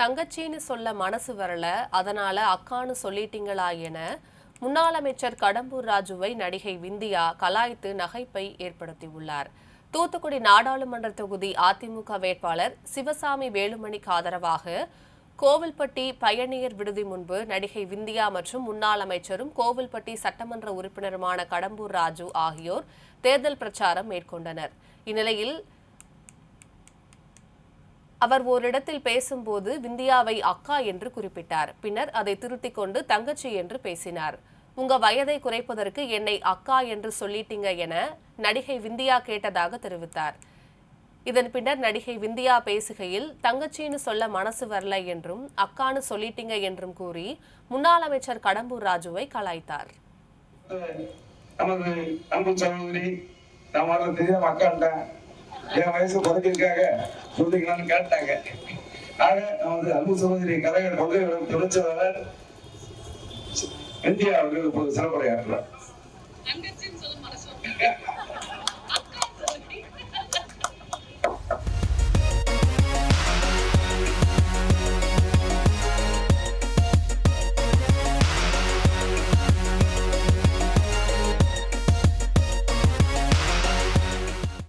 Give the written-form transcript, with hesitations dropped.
தங்கச்சின்னு சொல்ல மனசு வரல, அதனால அக்கான்னு சொல்லிட்டீங்களா என முன்னாள் அமைச்சர் கடம்பூர் ராஜுவை நடிகை விந்தியா கலாய்த்து நகைப்பை ஏற்படுத்தியுள்ளார். தூத்துக்குடி நாடாளுமன்ற தொகுதி அதிமுக வேட்பாளர் சிவசாமி வேலுமணிக்கு ஆதரவாக கோவில்பட்டி பயணியர் விடுதி முன்பு நடிகை விந்தியா மற்றும் முன்னாள் அமைச்சரும் கோவில்பட்டி சட்டமன்ற உறுப்பினருமான கடம்பூர் ராஜு ஆகியோர் தேர்தல் பிரச்சாரம் மேற்கொண்டனர். இந்நிலையில் அவர் ஓரிடத்தில் பேசும்போது விந்தியாவை அக்கா என்று குறிப்பிட்டார். பின்னர் அதை திருத்திக் கொண்டு தங்கச்சி என்று பேசினார். உங்க வயதை குறைப்பதற்கு என்னை அக்கா என்று சொல்லிட்டீங்க என நடிகை விந்தியா கேட்டதாக தெரிவித்தார். இதன் பின்னர் நடிகை விந்தியா பேசுகையில் தங்கச்சின்னு சொல்ல மனசு வரல என்றும் அக்கான்னு சொல்லிட்டீங்க என்றும் கூறி முன்னாள் அமைச்சர் கடம்பூர் ராஜுவை கலாய்த்தார். என் வயசு குறைக்கிறதுக்காக சொல்லிக்கலாம்னு கேட்டாங்க. ஆக நமது அன்பு சகோதரி கலைஞர் கொள்கை துணைச்சவர் இந்தியா அவர்கள் இப்போது சிறப்புரையாற்றுவார்.